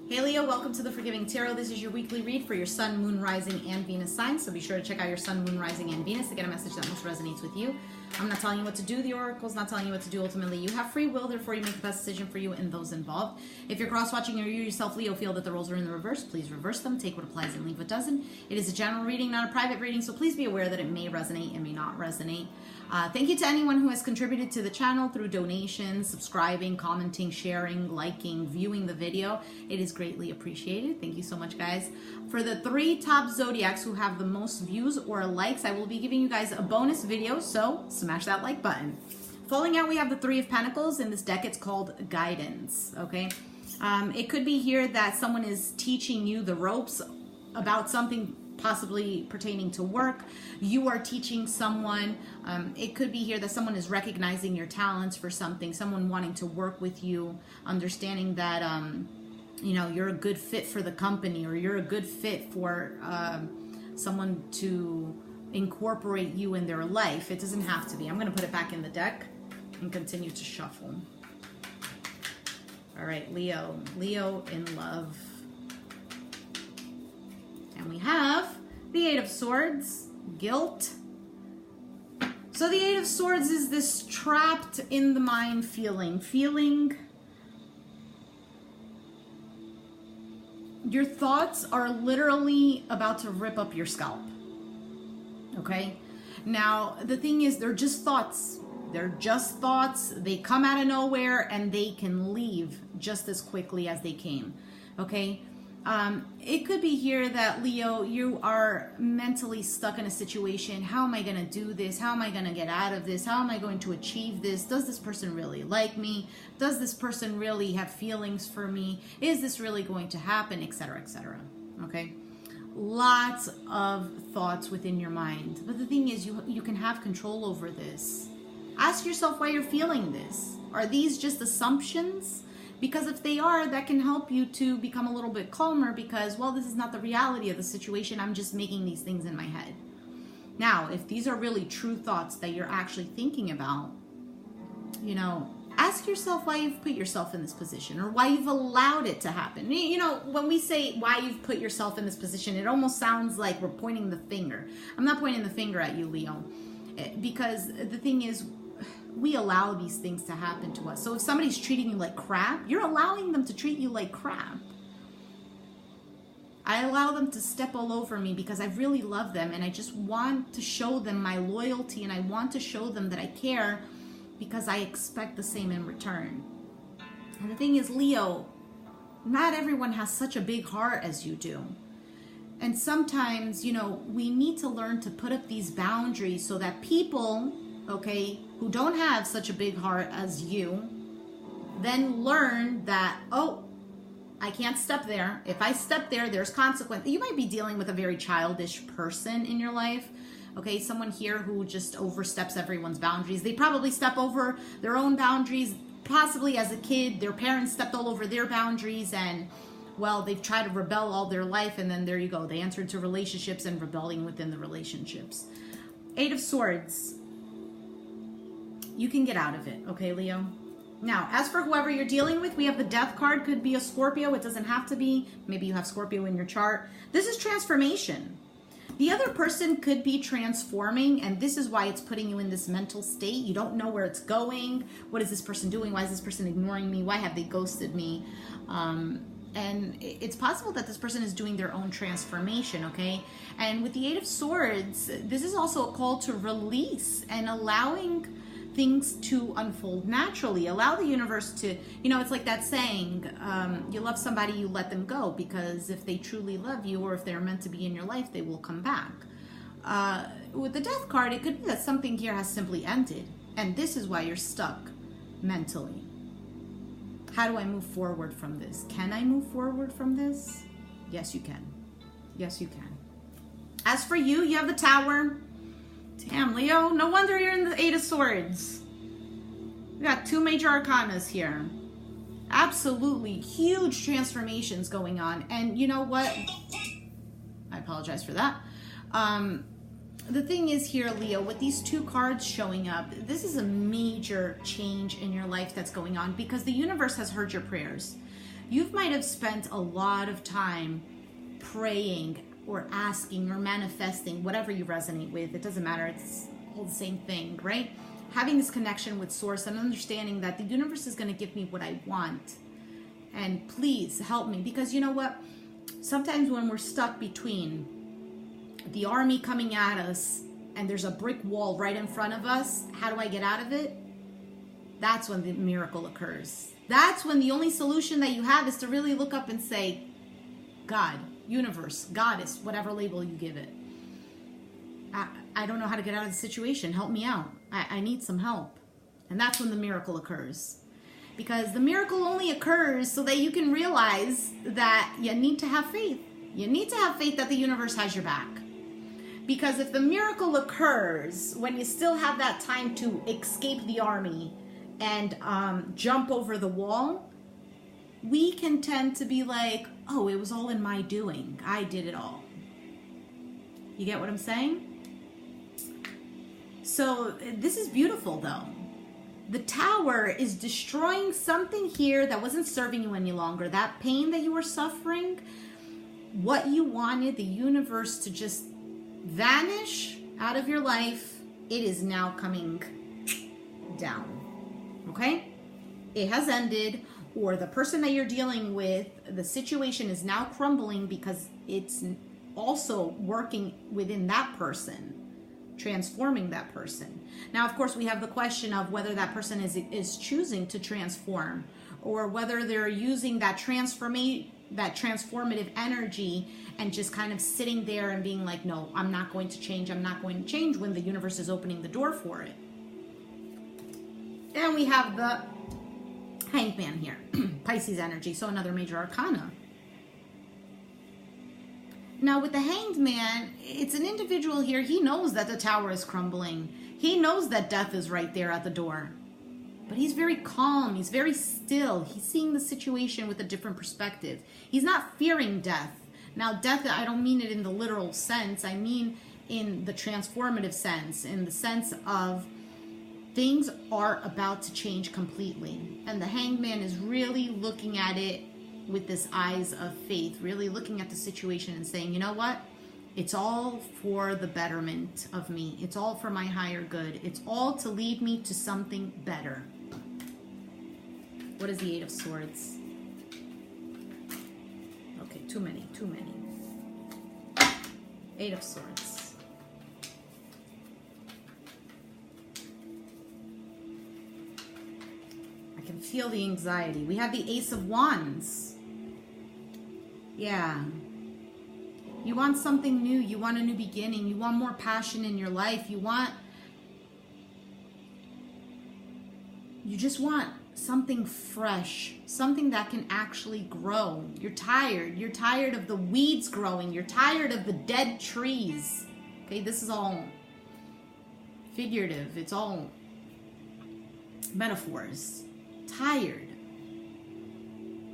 Hey Leo, welcome to the Forgiving Tarot. This is your weekly read for your Sun, Moon, Rising, and Venus signs. So be sure to check out your Sun, Moon, Rising, and Venus to get a message that most resonates with you. I'm not telling you what to do. The Oracle's not telling you what to do. Ultimately, you have free will. Therefore, you make the best decision for you and those involved. If you're cross-watching or you yourself, Leo, feel that the roles are in the reverse, please reverse them. Take what applies and leave what doesn't. It is a general reading, not a private reading, so please be aware that it may resonate and may not resonate. Thank you to anyone who has contributed to the channel through donations, subscribing, commenting, sharing, liking, viewing the video. It is greatly appreciated. Thank you so much, guys. For the 3 top zodiacs who have the most views or likes, I will be giving you guys a bonus video, so smash that like button. Falling out, we have the 3 of Pentacles. In this deck, it's called Guidance, okay? It could be here that someone is teaching you the ropes about something possibly pertaining to work. You are teaching someone. It could be here that someone is recognizing your talents for something, someone wanting to work with you, understanding that you know, you're a good fit for the company, or you're a good fit for someone to incorporate you in their life. It doesn't have to be. I'm going to put it back in the deck and continue to shuffle. All right, Leo in love. And we have the 8 of Swords, guilt. So the 8 of Swords is this trapped in the mind feeling. Your thoughts are literally about to rip up your scalp. Okay? Now, the thing is, they're just thoughts. They're just thoughts. They come out of nowhere and they can leave just as quickly as they came. Okay? It could be here that, Leo, you are mentally stuck in a situation. How am I going to do this? How am I going to get out of this? How am I going to achieve this? Does this person really like me? Does this person really have feelings for me? Is this really going to happen? Etc., etc. Okay? Lots of thoughts within your mind. But the thing is, you can have control over this. Ask yourself why you're feeling this. Are these just assumptions? Because if they are, that can help you to become a little bit calmer because, well, this is not the reality of the situation. I'm just making these things in my head. Now, if these are really true thoughts that you're actually thinking about, you know, ask yourself why you've put yourself in this position or why you've allowed it to happen. You know, when we say why you've put yourself in this position, it almost sounds like we're pointing the finger. I'm not pointing the finger at you, Leo, because the thing is, we allow these things to happen to us. So if somebody's treating you like crap, you're allowing them to treat you like crap. I allow them to step all over me because I really love them and I just want to show them my loyalty and I want to show them that I care because I expect the same in return. And the thing is, Leo, not everyone has such a big heart as you do. And sometimes, you know, we need to learn to put up these boundaries so that people, okay, who don't have such a big heart as you, then learn that, oh, I can't step there. If I step there, there's consequence. You might be dealing with a very childish person in your life, okay? Someone here who just oversteps everyone's boundaries. They probably step over their own boundaries. Possibly as a kid, their parents stepped all over their boundaries and, well, they've tried to rebel all their life, and then there you go. They enter into relationships and rebelling within the relationships. 8 of Swords. You can get out of it, okay, Leo? Now, as for whoever you're dealing with, we have the Death card. Could be a Scorpio. It doesn't have to be. Maybe you have Scorpio in your chart. This is transformation. The other person could be transforming, and this is why it's putting you in this mental state. You don't know where it's going. What is this person doing? Why is this person ignoring me? Why have they ghosted me? And it's possible that this person is doing their own transformation, okay? And with the 8 of Swords, this is also a call to release and allowing things to unfold naturally. Allow the universe to, you know, it's like that saying, you love somebody, you let them go, because if they truly love you or if they're meant to be in your life, they will come back. With the Death card, it could be that something here has simply ended, and this is why you're stuck mentally. How do I move forward from this? Can I move forward from this? Yes, you can. Yes, you can. As for you, you have the Tower. Damn, Leo, no wonder you're in the 8 of Swords. We got 2 major arcanas here. Absolutely huge transformations going on. And you know what? I apologize for that. The thing is here, Leo, with these 2 cards showing up, this is a major change in your life that's going on because the universe has heard your prayers. You might have spent a lot of time praying or asking or manifesting, whatever you resonate with. It doesn't matter. It's all the same thing, right? Having this connection with source and understanding that the universe is going to give me what I want. And please help me, because you know what? Sometimes when we're stuck between the army coming at us and there's a brick wall right in front of us, how do I get out of it? That's when the miracle occurs. That's when the only solution that you have is to really look up and say, God, universe, goddess, whatever label you give it. I don't know how to get out of the situation. Help me out. I need some help. And that's when the miracle occurs. Because the miracle only occurs so that you can realize that you need to have faith. You need to have faith that the universe has your back. Because if the miracle occurs when you still have that time to escape the army and jump over the wall, we can tend to be like, oh, it was all in my doing. I did it all. You get what I'm saying? So this is beautiful, though. The tower is destroying something here that wasn't serving you any longer. That pain that you were suffering, what you wanted the universe to just vanish out of your life, it is now coming down. Okay? It has ended, or the person that you're dealing with, the situation is now crumbling because it's also working within that person, transforming that person. Now, of course, we have the question of whether that person is choosing to transform, or whether they're using that transformative energy and just kind of sitting there and being like, no, I'm not going to change. I'm not going to change, when the universe is opening the door for it. And we have the Hanged Man here, Pisces energy, so another major arcana. Now with the Hanged Man, it's an individual here. He knows that the tower is crumbling. He knows that death is right there at the door. But he's very calm. He's very still. He's seeing the situation with a different perspective. He's not fearing death. Now death, I don't mean it in the literal sense. I mean in the transformative sense, in the sense of things are about to change completely. And the Hanged Man is really looking at it with this eyes of faith, really looking at the situation and saying, you know what? It's all for the betterment of me. It's all for my higher good. It's all to lead me to something better. What is the Eight of Swords? Okay, too many. Eight of Swords. I can feel the anxiety. We have the Ace of Wands. Yeah. You want something new. You want a new beginning. You want more passion in your life. You just want something fresh, something that can actually grow. You're tired. You're tired of the weeds growing. You're tired of the dead trees. Okay, this is all figurative. It's all metaphors. Tired.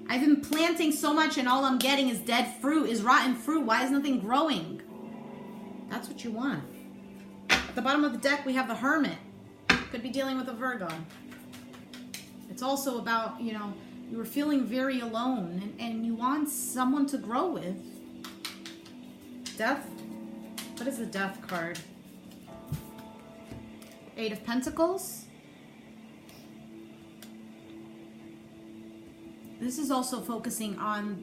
I've been planting so much and all I'm getting is dead fruit, is rotten fruit. Why is nothing growing? That's what you want. At the bottom of the deck, we have the Hermit. Could be dealing with a Virgo. It's also about, you were feeling very alone and you want someone to grow with. Death. What is the Death card? Eight of Pentacles. This is also focusing on,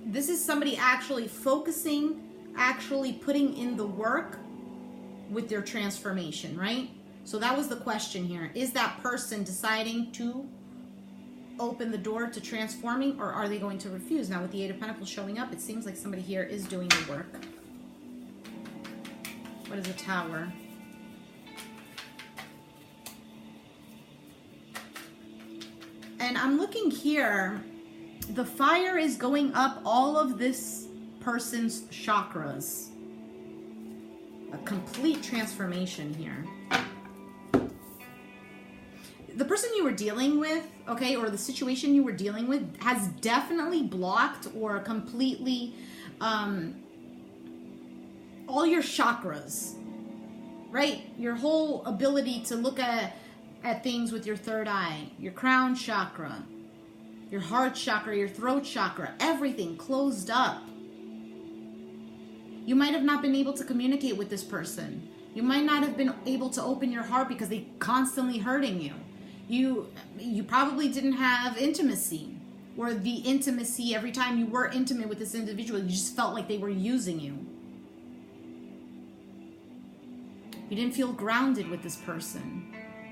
this is somebody actually focusing, actually putting in the work with their transformation, right? So that was the question here. Is that person deciding to open the door to transforming, or are they going to refuse? Now with the Eight of Pentacles showing up, it seems like somebody here is doing the work. What is a Tower? And I'm looking here, the fire is going up all of this person's chakras. A complete transformation here. The person you were dealing with, okay, or the situation you were dealing with has definitely blocked or completely all your chakras, right? Your whole ability to look at things with your third eye, your crown chakra, Your heart chakra, your throat chakra, everything closed up. You might have not been able to communicate with this person. You might not have been able to open your heart because they constantly hurting you. You probably didn't have intimacy, or the intimacy, every time you were intimate with this individual, you just felt like they were using you. You didn't feel grounded with this person.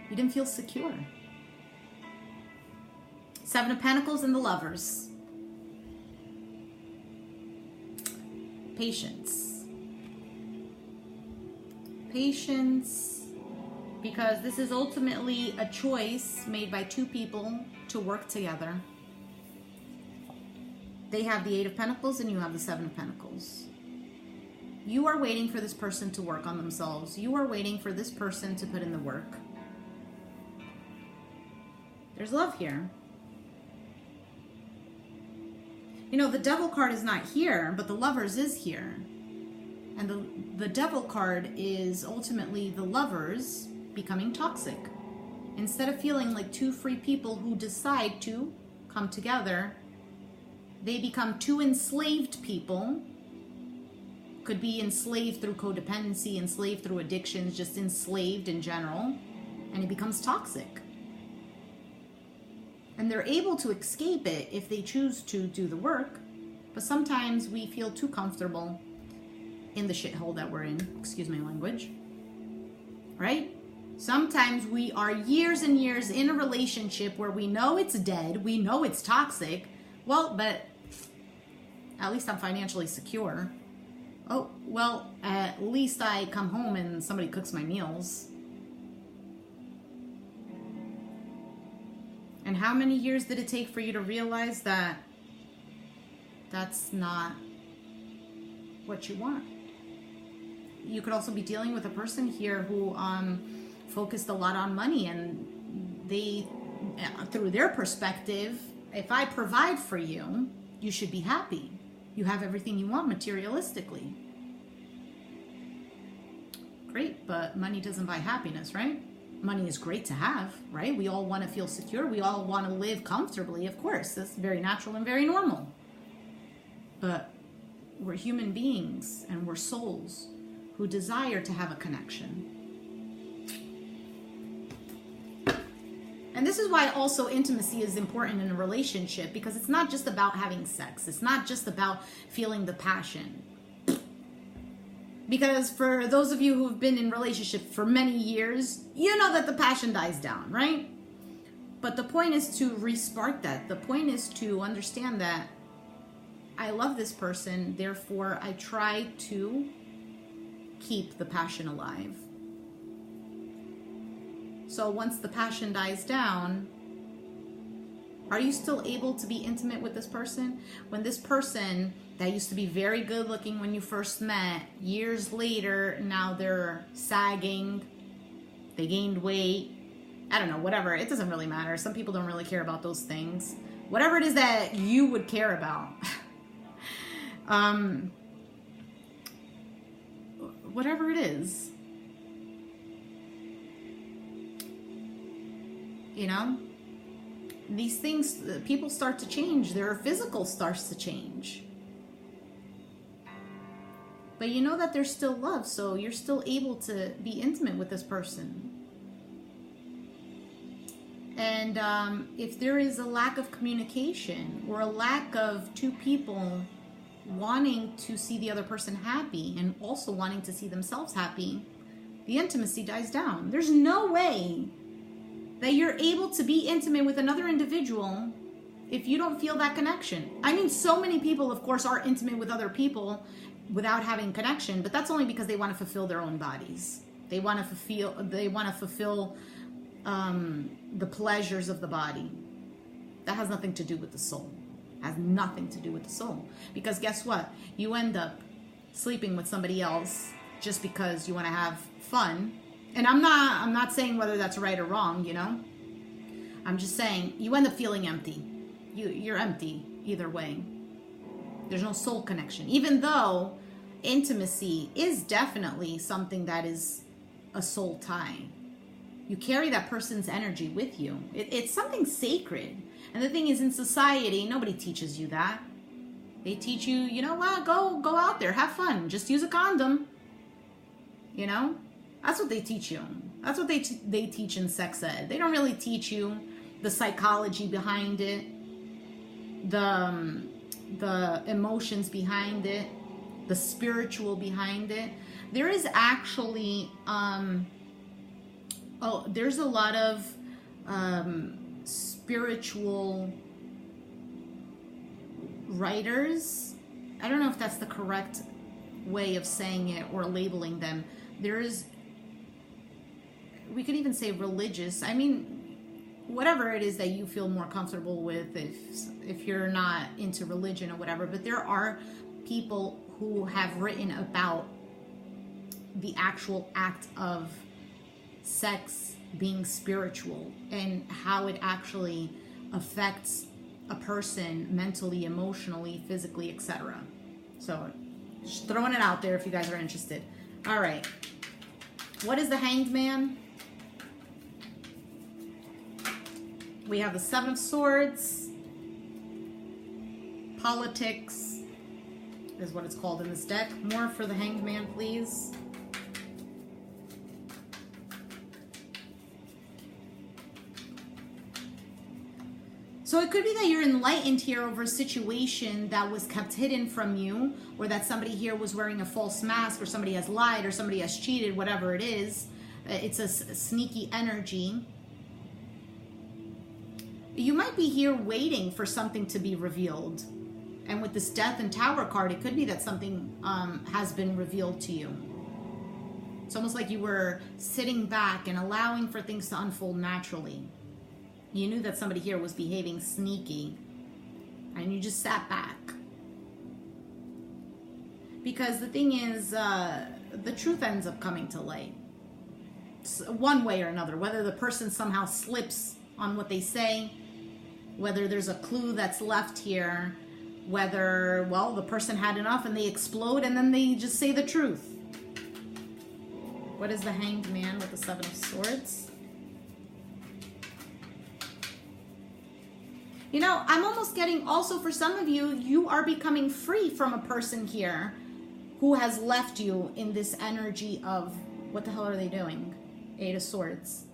You didn't feel secure. Seven of Pentacles and the Lovers. Patience. Patience, because this is ultimately a choice made by two people to work together. They have the Eight of Pentacles and you have the Seven of Pentacles. You are waiting for this person to work on themselves. You are waiting for this person to put in the work. There's love here. You know, the Devil card is not here, but the Lovers is here. And the Devil card is ultimately the lovers becoming toxic. Instead of feeling like two free people who decide to come together, they become two enslaved people. Could be enslaved through codependency, enslaved through addictions, just enslaved in general. And it becomes toxic. And they're able to escape it if they choose to do the work. But sometimes we feel too comfortable in the shithole that we're in. Excuse my language. Right? Sometimes we are years and years in a relationship where we know it's dead. We know it's toxic. Well, but at least I'm financially secure. Oh, well, at least I come home and somebody cooks my meals. And how many years did it take for you to realize that that's not what you want? You could also be dealing with a person here who focused a lot on money, and they, through their perspective, if I provide for you, you should be happy. You have everything you want materialistically. Great, but money doesn't buy happiness, right? Money is great to have, right? We all want to feel secure. We all want to live comfortably, of course. That's very natural and very normal. But we're human beings and we're souls who desire to have a connection. And this is why also intimacy is important in a relationship, because it's not just about having sex. It's not just about feeling the passion. Because for those of you who've been in relationships for many years, you know that the passion dies down, right? But the point is to re-spark that. The point is to understand that I love this person, therefore I try to keep the passion alive. So once the passion dies down, are you still able to be intimate with this person? When this person that used to be very good looking when you first met, years later, now they're sagging, they gained weight, I don't know, whatever, it doesn't really matter. Some people don't really care about those things. Whatever it is that you would care about. Whatever it is. You know, these things, people start to change. Their physical starts to change. But you know that there's still love, so you're still able to be intimate with this person. And if there is a lack of communication or a lack of two people wanting to see the other person happy and also wanting to see themselves happy, the intimacy dies down. There's no way that you're able to be intimate with another individual if you don't feel that connection. I mean, so many people, of course, are intimate with other people without having connection, but that's only because they want to fulfill their own bodies. They want to fulfill the pleasures of the body. That has nothing to do with the soul. Has nothing to do with the soul. Because guess what? You end up sleeping with somebody else just because you want to have fun. And I'm not saying whether that's right or wrong, you know. I'm just saying you end up feeling empty. You're empty either way. There's no soul connection. Even though intimacy is definitely something that is a soul tie. You carry that person's energy with you. It's something sacred. And the thing is, in society, nobody teaches you that. They teach you, you know what, go out there, have fun, just use a condom. You know, that's what they teach you. That's what they teach in sex ed. They don't really teach you the psychology behind it, the emotions behind it, the spiritual behind it. There is actually there's a lot of spiritual writers. I don't know if that's the correct way of saying it or labeling them. We could even say religious. I mean, whatever it is that you feel more comfortable with, if you're not into religion or whatever, but there are people who have written about the actual act of sex being spiritual and how it actually affects a person mentally, emotionally, physically, etc. So just throwing it out there if you guys are interested. All right, what is the Hanged Man? We have the Seven of Swords. Politics is what it's called in this deck. More for the Hanged Man, please. So it could be that you're enlightened here over a situation that was kept hidden from you, or that somebody here was wearing a false mask, or somebody has lied, or somebody has cheated, whatever it is. It's a sneaky energy. You might be here waiting for something to be revealed. And with this Death and Tower card, it could be that something has been revealed to you. It's almost like you were sitting back and allowing for things to unfold naturally. You knew that somebody here was behaving sneaky, and you just sat back. Because the thing is, the truth ends up coming to light. One way or another, whether the person somehow slips on what they say, whether there's a clue that's left here, whether, well, the person had enough and they explode and then they just say the truth. What is the Hanged Man with the Seven of Swords? You know, I'm almost getting, also for some of you, you are becoming free from a person here who has left you in this energy of, what the hell are they doing? Eight of Swords.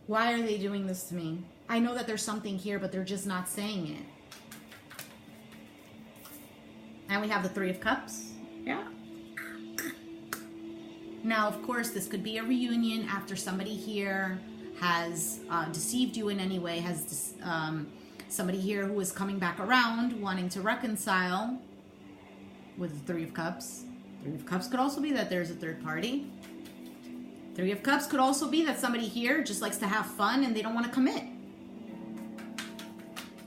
Why are they doing this to me? I know that there's something here, but they're just not saying it. And we have the Three of Cups. Yeah. Now, of course, this could be a reunion after somebody here has deceived you in any way, has somebody here who is coming back around, wanting to reconcile with the Three of Cups. Three of Cups could also be that there's a third party. Three of Cups could also be that somebody here just likes to have fun and they don't want to commit.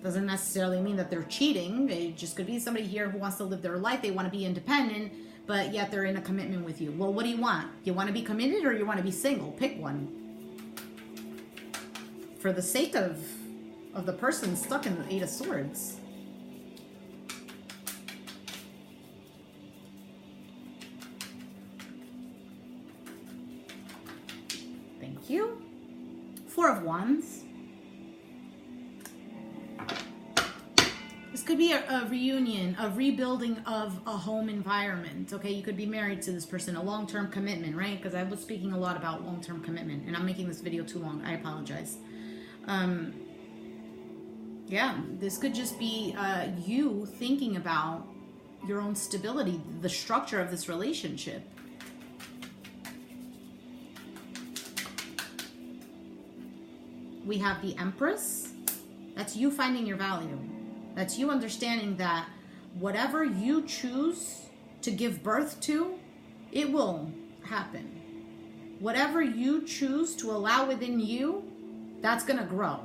Doesn't necessarily mean that they're cheating. It just could be somebody here who wants to live their life. They want to be independent, but yet they're in a commitment with you. Well, what do you want? You want to be committed or you want to be single? Pick one. For the sake of the person stuck in the Eight of Swords. Thank you. Four of Wands. This could be a reunion, a rebuilding of a home environment. Okay, you could be married to this person, a long-term commitment, right? Because I was speaking a lot about long-term commitment, and I'm making this video too long. I apologize. Yeah, this could just be you thinking about your own stability, the structure of this relationship. We have the Empress. That's you finding your value. That's you understanding that whatever you choose to give birth to, it will happen. Whatever you choose to allow within you, that's going to grow.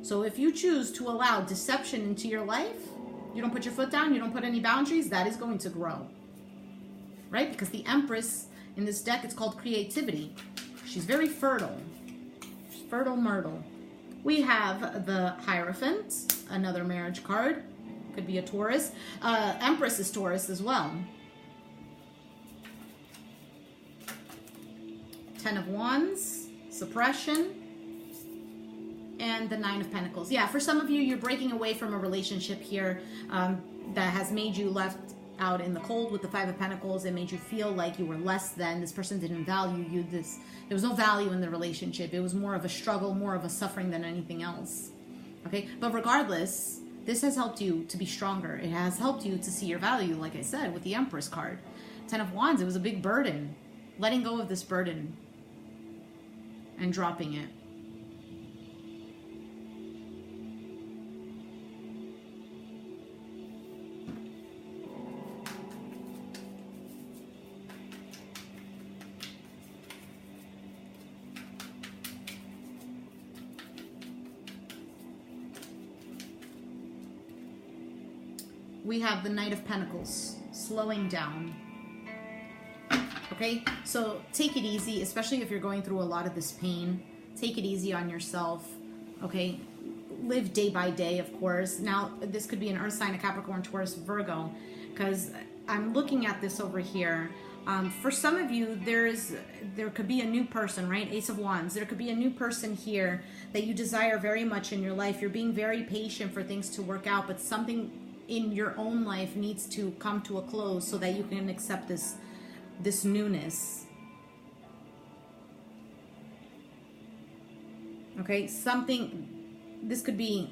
So if you choose to allow deception into your life, you don't put your foot down, you don't put any boundaries, that is going to grow. Right? Because the Empress in this deck, it's called creativity. She's very fertile. Fertile Myrtle. We have the Hierophant, another marriage card. Could be a Taurus. Empress is Taurus as well. Ten of Wands, suppression. and the Nine of Pentacles. Yeah, for some of you, you're breaking away from a relationship here that has made you left out in the cold with the Five of Pentacles. It made you feel like you were less than. This person didn't value you. There was no value in the relationship. It was more of a struggle, more of a suffering than anything else. Okay, but regardless, this has helped you to be stronger. It has helped you to see your value, like I said, with the Empress card. Ten of Wands, it was a big burden. Letting go of this burden and dropping it. We have the Knight of Pentacles, slowing down. Okay, so take it easy, especially if you're going through a lot of this pain. Take it easy on yourself, okay? Live day by day, of course. Now, this could be an Earth sign, a Capricorn, Taurus, Virgo, because I'm looking at this over here. For some of you, there could be a new person, right? Ace of Wands. There could be a new person here that you desire very much in your life. You're being very patient for things to work out, but something in your own life needs to come to a close so that you can accept this newness. Okay, this could be,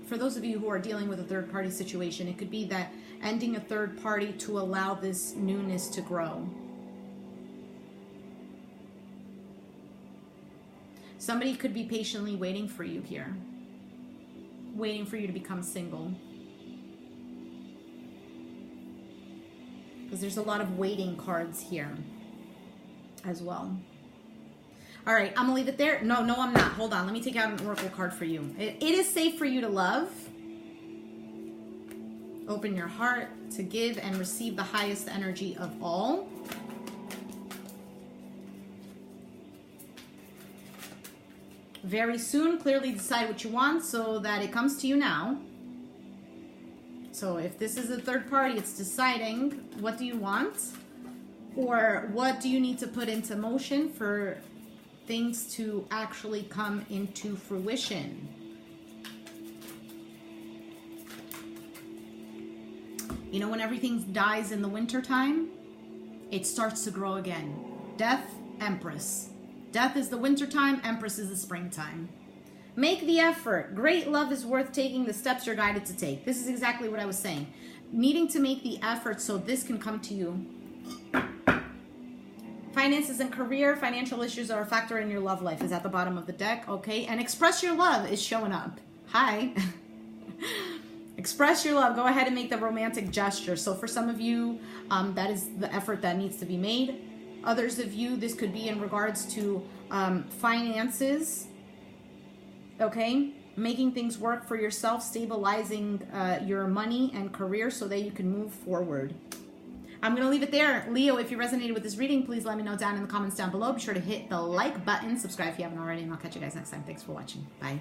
for those of you who are dealing with a third party situation, it could be that ending a third party to allow this newness to grow. Somebody could be patiently waiting for you here, waiting for you to become single. Because there's a lot of waiting cards here as well. All right, I'm gonna leave it there. No, I'm not. Hold on, let me take out an oracle card for you. It is safe for you to love. Open your heart to give and receive the highest energy of all. Very soon, clearly decide what you want so that it comes to you now. So if this is a third party, it's deciding what do you want or what do you need to put into motion for things to actually come into fruition. You know, when everything dies in the wintertime, it starts to grow again. Death, Empress. Death is the wintertime, Empress is the springtime. Make the effort. Great love is worth taking the steps you're guided to take. This is exactly what I was saying. Needing to make the effort so this can come to you. Finances and career, financial issues are a factor in your love life is at the bottom of the deck, okay? And express your love is showing up. Hi. Express your love. Go ahead and make the romantic gesture. So for some of you, that is the effort that needs to be made. Others of you, this could be in regards to finances. Okay, making things work for yourself, stabilizing your money and career so that you can move forward. I'm going to leave it there. Leo, if you resonated with this reading, please let me know down in the comments down below. Be sure to hit the like button, subscribe if you haven't already, and I'll catch you guys next time. Thanks for watching. Bye.